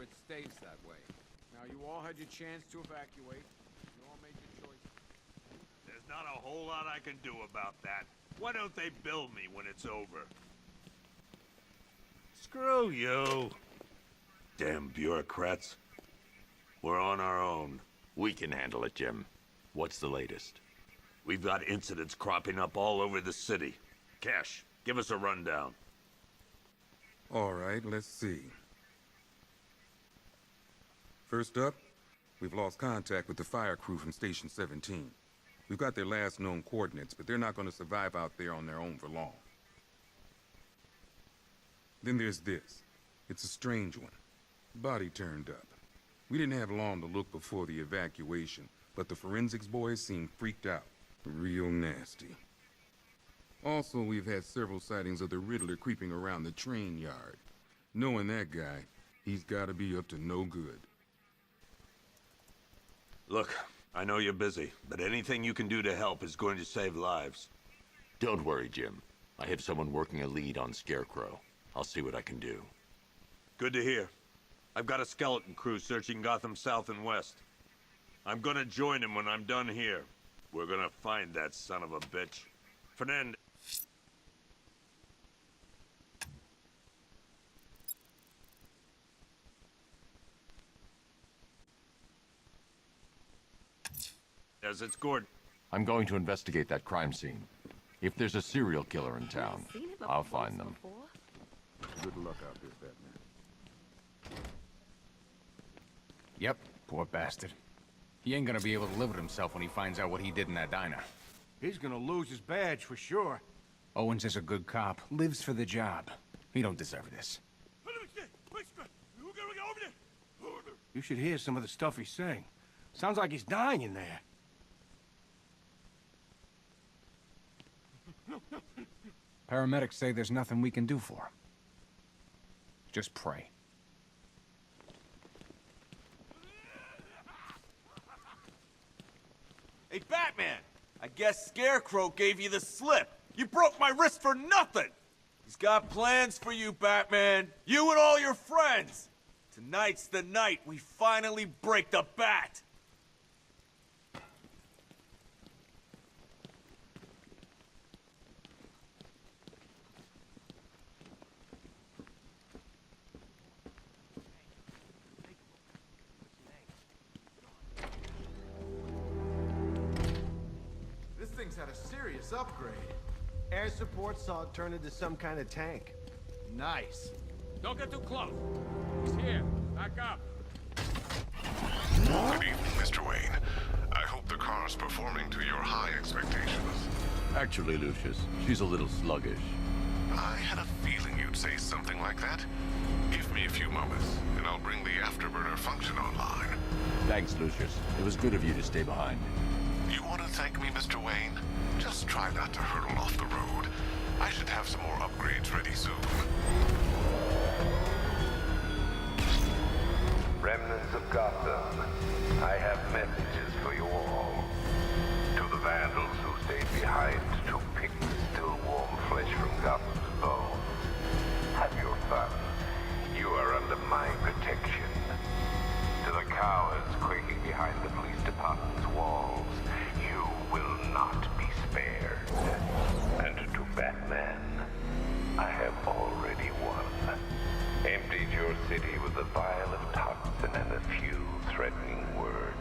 sure it stays that way. Now, you all had your chance to evacuate. You all made your choice. There's not a whole lot I can do about that. Why don't they bill me when it's over? Screw you. Damn bureaucrats. We're on our own. We can handle it, Jim. What's the latest? We've got incidents cropping up all over the city. Cash, give us a rundown. All right, let's see. First up, we've lost contact with the fire crew from Station 17. We've got their last known coordinates, but they're not going to survive out there on their own for long. Then there's this. It's a strange one. Body turned up. We didn't have long to look before the evacuation, but the forensics boys seemed freaked out. Real nasty. Also, we've had several sightings of the Riddler creeping around the train yard. Knowing that guy, he's gotta be up to no good. Look, I know you're busy, but anything you can do to help is going to save lives. Don't worry, Jim. I have someone working a lead on Scarecrow. I'll see what I can do. Good to hear. I've got a skeleton crew searching Gotham South and West. I'm gonna join him when I'm done here. We're gonna find that son of a bitch. Fernand... Yes, it's Gordon. I'm going to investigate that crime scene. If there's a serial killer in town, I'll find them. Good luck out there, Batman. Yep, poor bastard. He ain't gonna be able to live with himself when he finds out what he did in that diner. He's gonna lose his badge for sure. Owens is a good cop, lives for the job. He don't deserve this. You should hear some of the stuff he's saying. Sounds like he's dying in there. Paramedics say there's nothing we can do for him. Just pray. Hey, Batman! I guess Scarecrow gave you the slip. You broke my wrist for nothing! He's got plans for you, Batman. You and all your friends. Tonight's the night we finally break the bat. This thing's had a serious upgrade. Air support saw it turn into some kind of tank. Nice. Don't get too close. He's here. Back up. Good evening, Mr. Wayne. I hope the car's performing to your high expectations. Actually, Lucius, she's a little sluggish. I had a feeling you'd say something like that. Give me a few moments, and I'll bring the afterburner function online. Thanks, Lucius. It was good of you to stay behind. You want to thank me, Mr. Wayne? Just try not to hurtle off the road. I should have some more upgrades ready soon. Remnants of Gotham, I have messages for you all. To the vandals who stayed behind to pick the still warm flesh from Gotham's bones. Have your fun. You are under my protection. To the cowards quaking behind the police department's walls, you will not be spared. And to Batman, I have already won. Emptied your city with a vial of toxin and a few threatening words.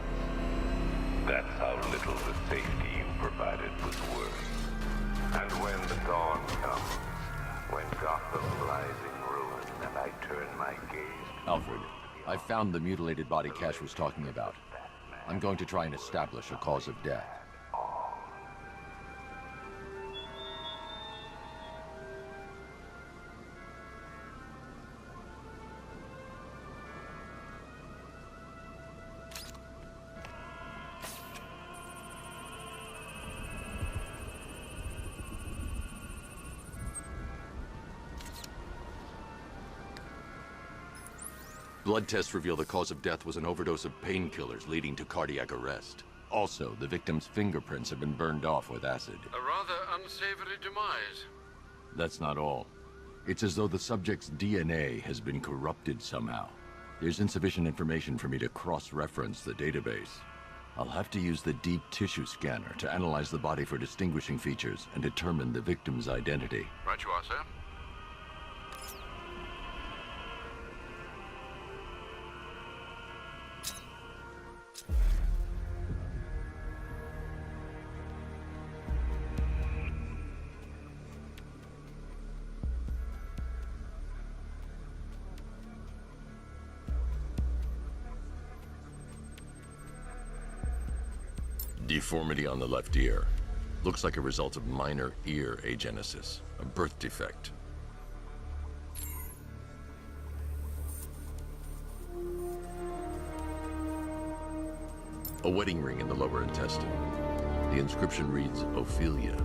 That's how little the safety you provided was worth. And when the dawn comes, when Gotham lies in ruin and I turn my gaze... Alfred, I found the mutilated body Cash was talking about. I'm going to try and establish a cause of death. Blood tests reveal the cause of death was an overdose of painkillers leading to cardiac arrest. Also, the victim's fingerprints have been burned off with acid. A rather unsavory demise. That's not all. It's as though the subject's DNA has been corrupted somehow. There's insufficient information for me to cross-reference the database. I'll have to use the deep tissue scanner to analyze the body for distinguishing features and determine the victim's identity. Right you are, sir. Deformity on the left ear. Looks like a result of minor ear agenesis, a birth defect. A wedding ring in the lower intestine. The inscription reads, Ophelia.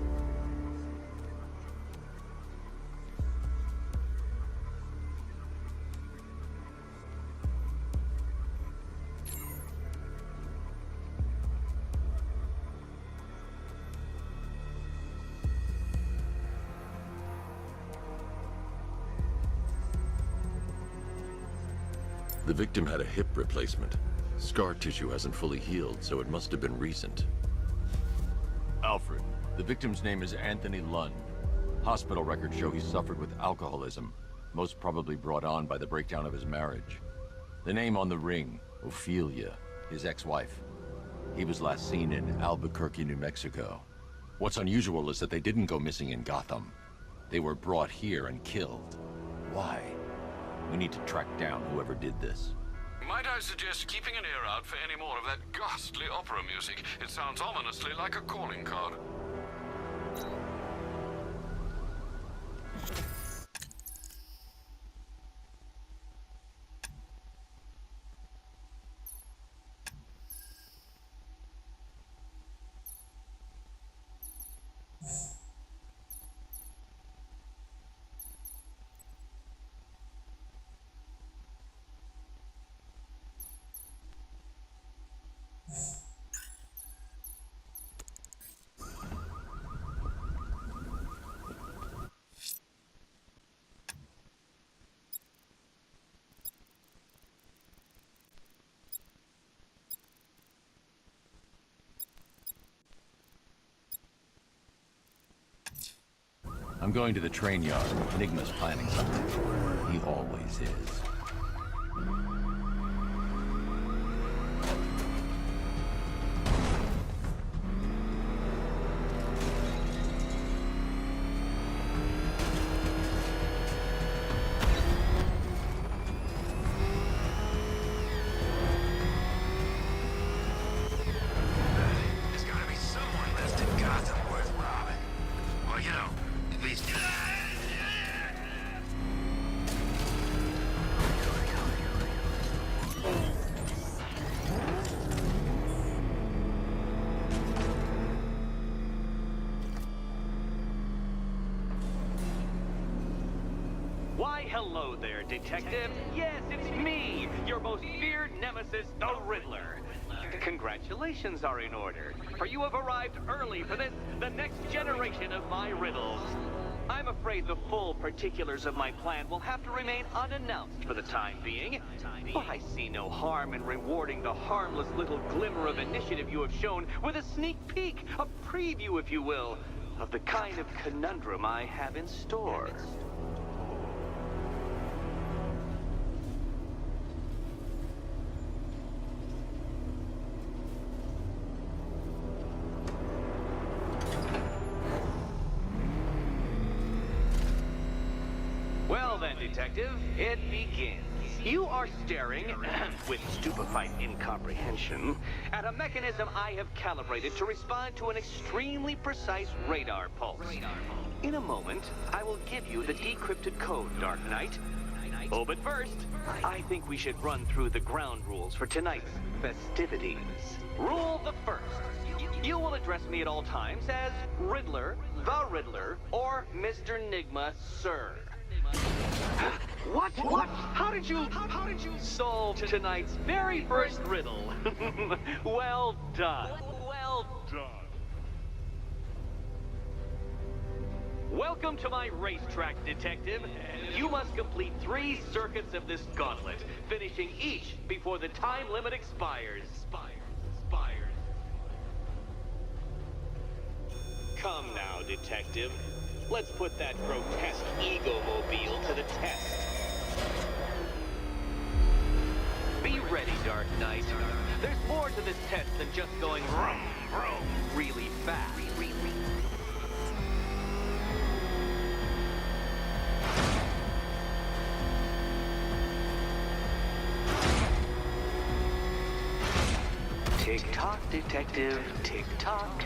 The victim had a hip replacement. Scar tissue hasn't fully healed, so it must have been recent. Alfred, the victim's name is Anthony Lund. Hospital records show he suffered with alcoholism, most probably brought on by the breakdown of his marriage. The name on the ring, Ophelia, his ex-wife. He was last seen in Albuquerque, New Mexico. What's unusual is that they didn't go missing in Gotham. They were brought here and killed. Why? We need to track down whoever did this. Might I suggest keeping an ear out for any more of that ghastly opera music? It sounds ominously like a calling card. I'm going to the train yard. Enigma's planning something. He always is. Hello there, Detective. Yes, it's me, your most feared nemesis, the Riddler. Congratulations are in order, for you have arrived early for this, the next generation of my riddles. I'm afraid the full particulars of my plan will have to remain unannounced for the time being, but I see no harm in rewarding the harmless little glimmer of initiative you have shown with a sneak peek, a preview, if you will, of the kind of conundrum I have in store. Detective, it begins. You are staring, with stupefied incomprehension, at a mechanism I have calibrated to respond to an extremely precise radar pulse. In a moment, I will give you the decrypted code, Dark Knight. Oh, but first, I think we should run through the ground rules for tonight's festivities. Rule the first. You will address me at all times as Riddler, the Riddler, or Mr. Nigma, sir. What? How did you solve tonight's very first riddle? Well done. Well done. Welcome to my racetrack, Detective. You must complete 3 circuits of this gauntlet, finishing each before the time limit expires. Come now, Detective. Let's put that grotesque ego-mobile to the test. Be ready, Dark Knight. There's more to this test than just going vroom, vroom really fast. Tick-tock, Detective. Tick-tock.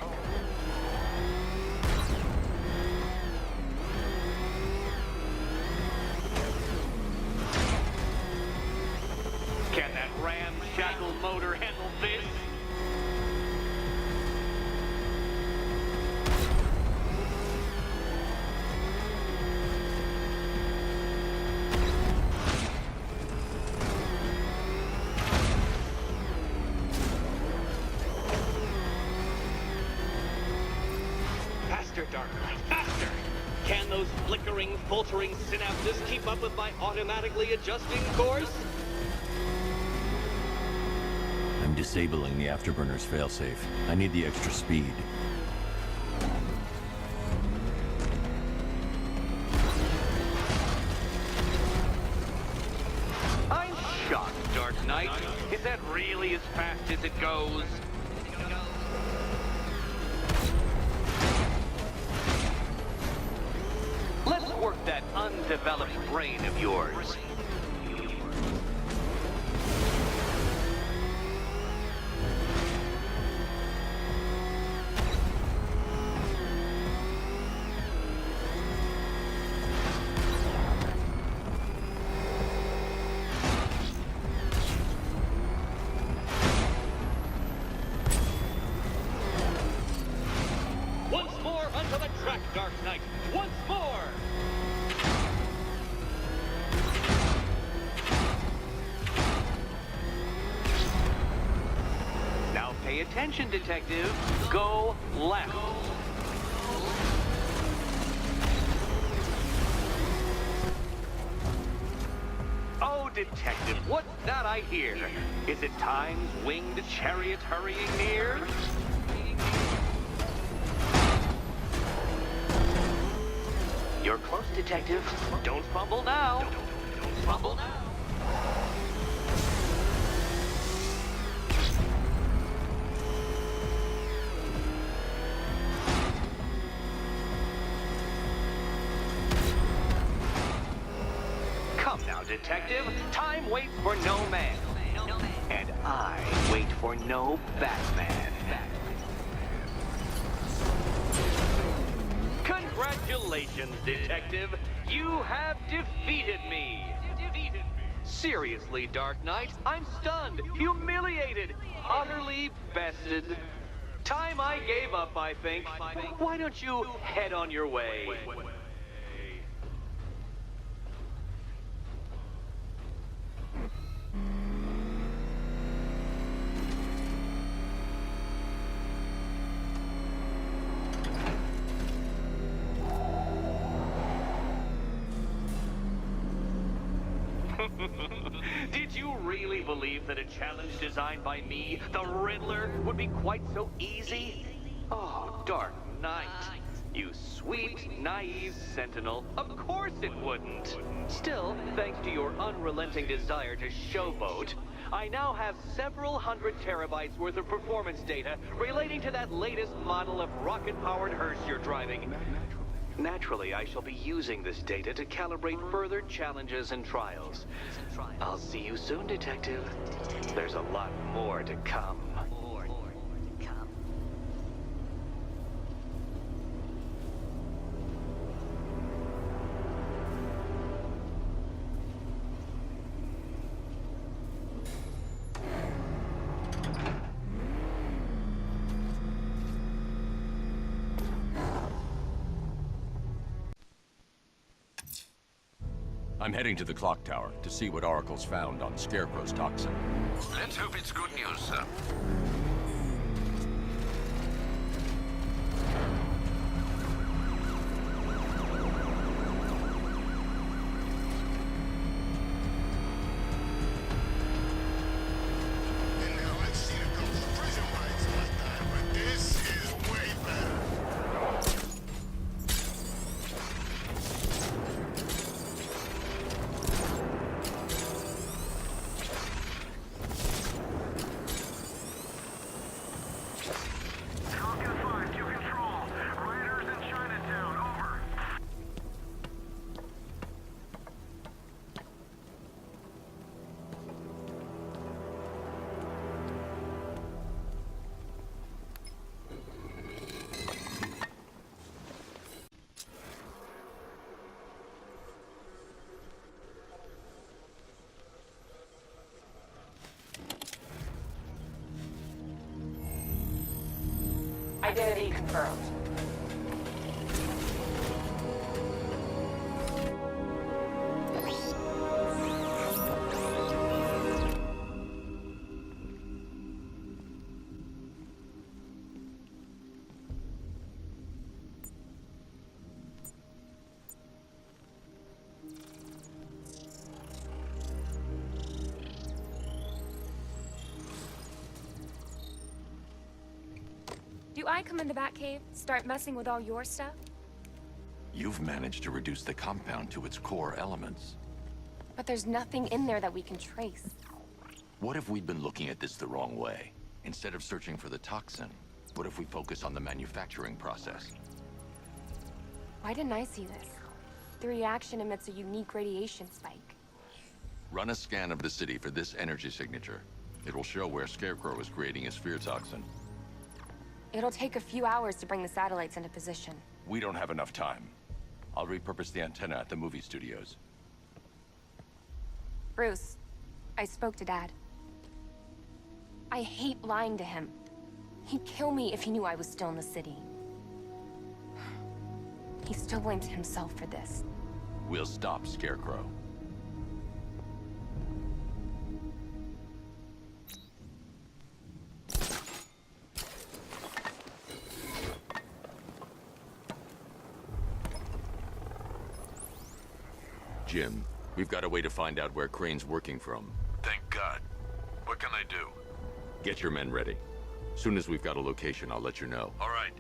Can that ramshackle motor handle this? Faster, Dark Knight, faster! Can those flickering, faltering synapses keep up with my automatically adjusting course? I'm disabling the afterburner's failsafe. I need the extra speed. I'm shocked, Dark Knight. Is that really as fast as it goes? Let's work that undeveloped brain of yours. Once more onto the track, Dark Knight. Once more! Now pay attention, Detective. Go left. Oh, Detective, what's that I hear? Is it time's winged chariot hurrying near? You're close, Detective. Don't fumble now. Don't fumble now. Come now, Detective. Time waits for no man. And I wait for no Batman. Congratulations, Detective. You have defeated me. Seriously, Dark Knight, I'm stunned, humiliated, utterly bested. Time I gave up, I think. Why don't you head on your way? Did you really believe that a challenge designed by me, the Riddler, would be quite so easy? Oh, Dark Knight. You sweet, naive sentinel. Of course it wouldn't. Still, thanks to your unrelenting desire to showboat, I now have several hundred terabytes worth of performance data relating to that latest model of rocket-powered hearse you're driving. Naturally, I shall be using this data to calibrate further challenges and trials. I'll see you soon, Detective. There's a lot more to come. I'm heading to the clock tower to see what Oracle's found on Scarecrow's toxin. Let's hope it's good news, sir. Identity confirmed. Do I come in the Batcave, start messing with all your stuff? You've managed to reduce the compound to its core elements. But there's nothing in there that we can trace. What if we'd been looking at this the wrong way? Instead of searching for the toxin, what if we focus on the manufacturing process? Why didn't I see this? The reaction emits a unique radiation spike. Run a scan of the city for this energy signature. It will show where Scarecrow is creating his fear toxin. It'll take a few hours to bring the satellites into position. We don't have enough time. I'll repurpose the antenna at the movie studios. Bruce, I spoke to Dad. I hate lying to him. He'd kill me if he knew I was still in the city. He still blames himself for this. We'll stop Scarecrow. Jim, we've got a way to find out where Crane's working from. Thank God. What can I do? Get your men ready. Soon as we've got a location, I'll let you know. All right.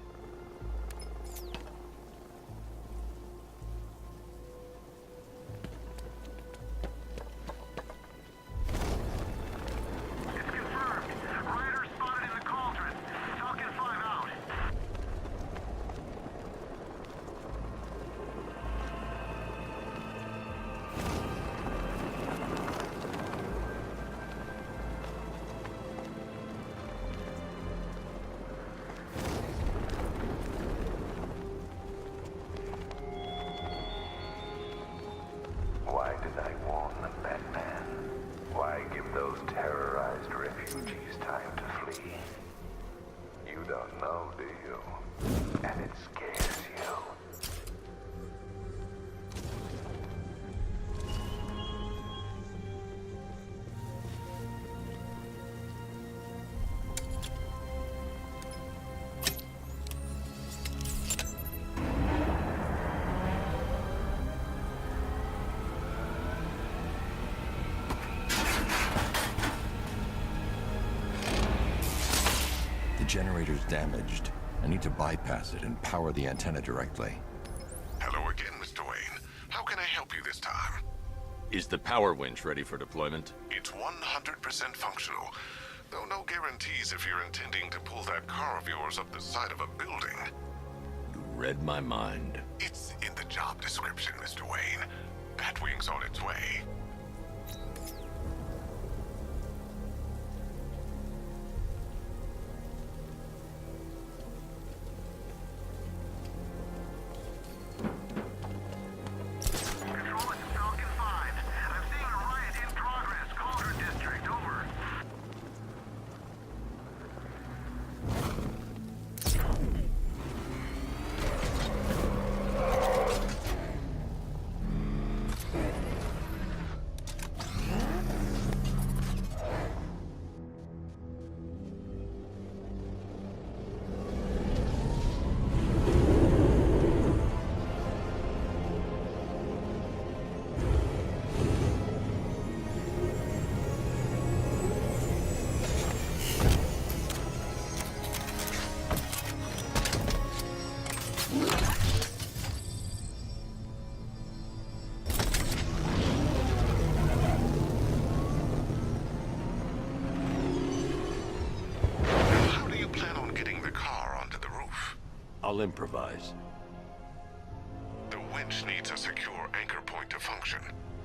Why did I warn them, Batman? Why give those terrorized refugees time to flee? You don't know, do you? And it scares you. The generator's damaged. I need to bypass it and power the antenna directly. Hello again, Mr. Wayne. How can I help you this time? Is the power winch ready for deployment? It's 100% functional, though no guarantees if you're intending to pull that car of yours up the side of a building. You read my mind. It's in the job description, Mr. Wayne. Batwing's on its way. I'll improvise. The winch needs a secure anchor point to function.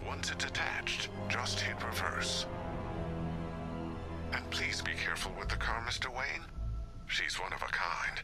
Once it's attached, just hit reverse. And please be careful with the car, Mr. Wayne. She's one of a kind.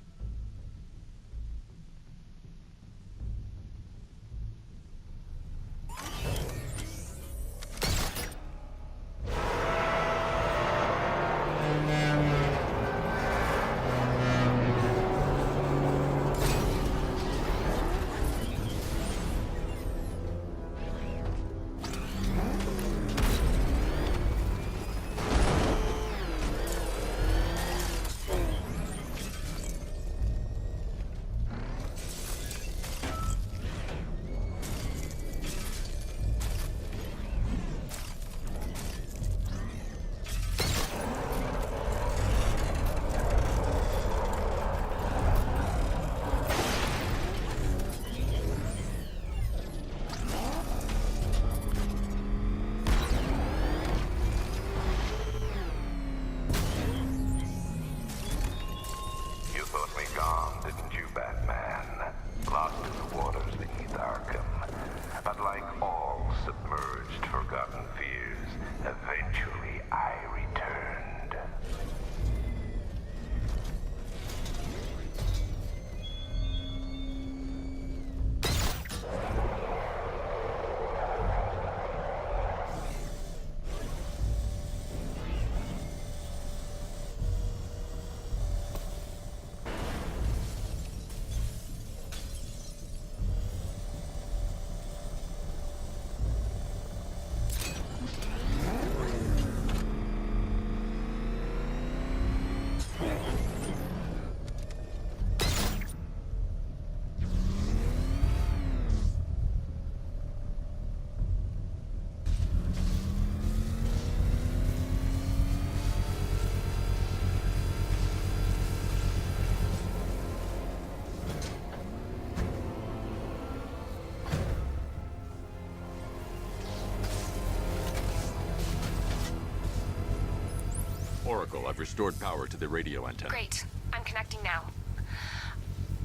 Oracle, I've restored power to the radio antenna. Great. I'm connecting now.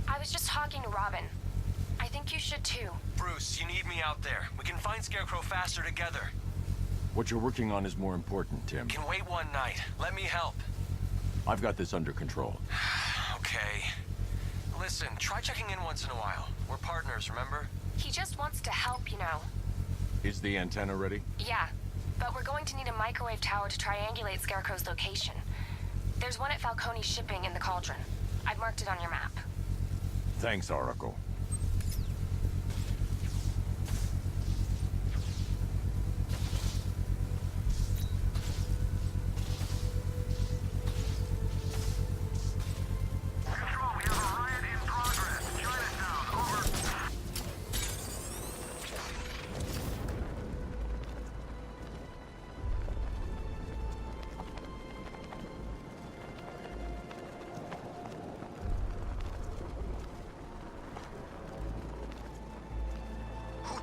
I was just talking to Robin. I think you should too. Bruce, you need me out there. We can find Scarecrow faster together. What you're working on is more important, Tim. Can wait one night. Let me help. I've got this under control. Okay. Listen, try checking in once in a while. We're partners, remember? He just wants to help, you know. Is the antenna ready? Yeah, but we're going to need a microwave tower to triangulate Scarecrow's location. There's one at Falcone Shipping in the Cauldron. I've marked it on your map. Thanks, Oracle.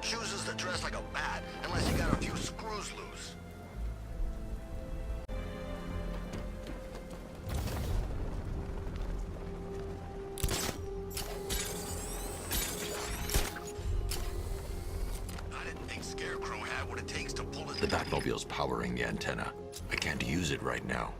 Chooses to dress like a bat, unless you got a few screws loose. I didn't think Scarecrow had what it takes to pull it. The Batmobile's powering the antenna. I can't use it right now.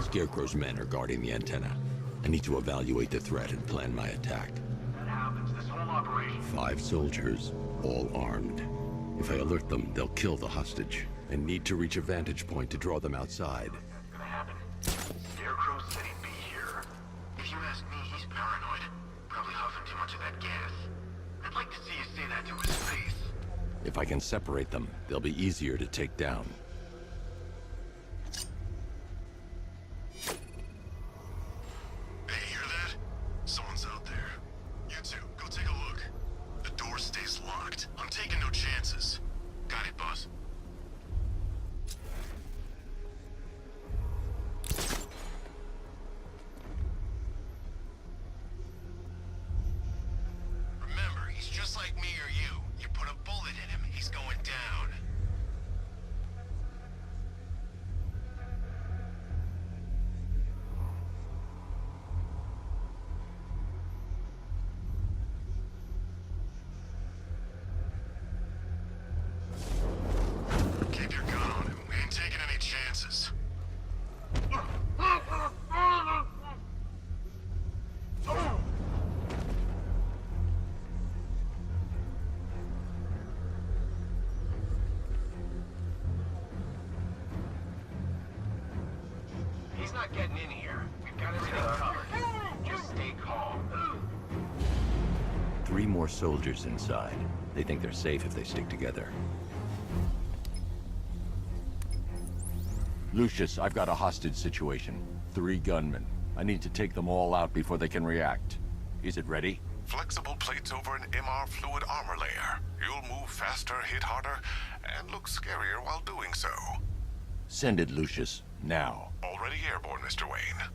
Scarecrow's men are guarding the antenna. I need to evaluate the threat and plan my attack. That happens, this whole operation. 5 soldiers, all armed. If I alert them, they'll kill the hostage. I need to reach a vantage point to draw them outside. That's gonna happen. Scarecrow said he'd be here. If you ask me, he's paranoid. Probably huffing too much of that gas. I'd like to see you say that to his face. If I can separate them, they'll be easier to take down. He's not getting in here. We've got everything covered. Just stay calm. 3 more soldiers inside. They think they're safe if they stick together. Lucius, I've got a hostage situation. 3 gunmen. I need to take them all out before they can react. Is it ready? Flexible plates over an MR fluid armor layer. You'll move faster, hit harder, and look scarier while doing so. Send it, Lucius. Now. Already airborne, Mr. Wayne.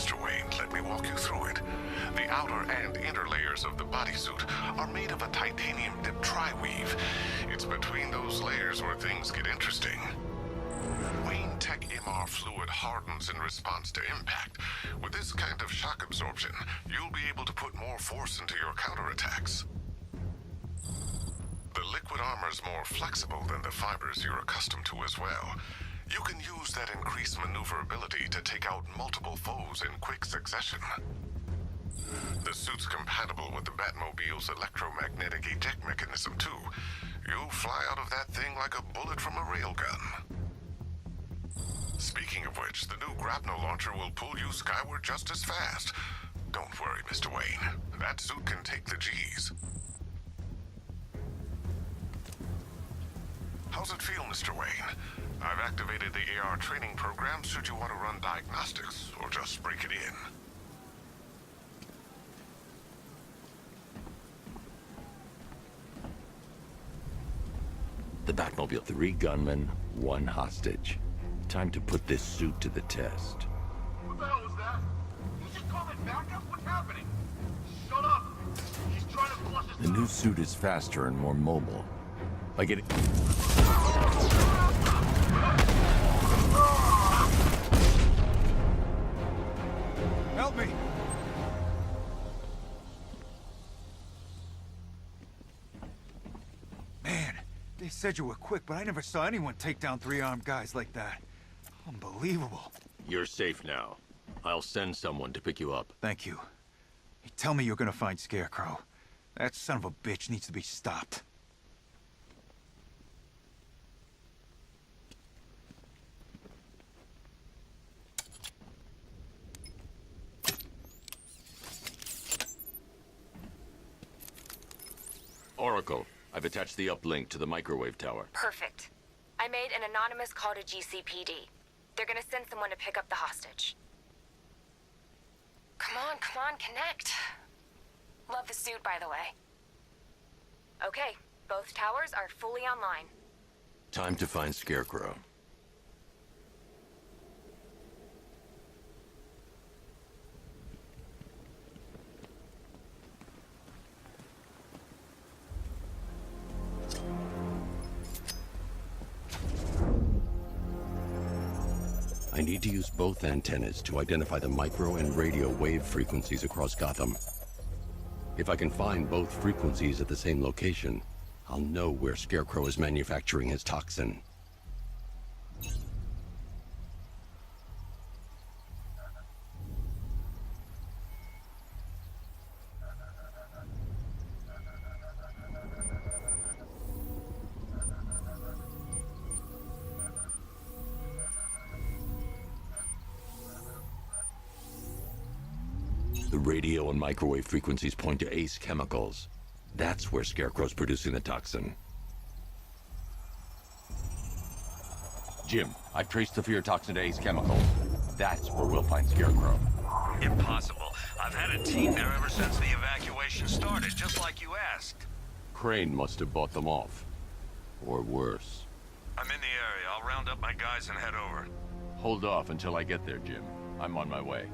Mr. Wayne. Let me walk you through it. The outer and inner layers of the bodysuit are made of a titanium-dipped tri-weave. It's between those layers where things get interesting. Wayne Tech MR fluid hardens in response to impact. With this kind of shock absorption, you'll be able to put more force into your counterattacks. The liquid armor's more flexible than the fibers you're accustomed to as well. You can use that increased maneuverability to take out multiple foes in quick succession. The suit's compatible with the Batmobile's electromagnetic eject mechanism, too. You'll fly out of that thing like a bullet from a railgun. Speaking of which, the new grapnel launcher will pull you skyward just as fast. Don't worry, Mr. Wayne. That suit can take the G's. How's it feel, Mr. Wayne? I've activated the AR training program should you want to run diagnostics, or just break it in. The Batmobile. 3 gunmen, 1 hostage. Time to put this suit to the test. What the hell was that? You just call it backup? What's happening? Shut up! He's trying to flush us. The new suit is faster and more mobile. By getting... Help me! Man, they said you were quick, but I never saw anyone take down 3 armed guys like that. Unbelievable. You're safe now. I'll send someone to pick you up. Thank you. Hey, tell me you're gonna find Scarecrow. That son of a bitch needs to be stopped. Oracle, I've attached the uplink to the microwave tower. Perfect. I made an anonymous call to GCPD. They're gonna send someone to pick up the hostage. Come on, connect. Love the suit, by the way. Okay, both towers are fully online. Time to find Scarecrow. I need to use both antennas to identify the micro and radio wave frequencies across Gotham. If I can find both frequencies at the same location, I'll know where Scarecrow is manufacturing his toxin. The radio and microwave frequencies point to Ace Chemicals. That's where Scarecrow's producing the toxin. Jim, I've traced the fear toxin to Ace Chemicals. That's where we'll find Scarecrow. Impossible. I've had a team there ever since the evacuation started, just like you asked. Crane must have bought them off. Or worse. I'm in the area. I'll round up my guys and head over. Hold off until I get there, Jim. I'm on my way.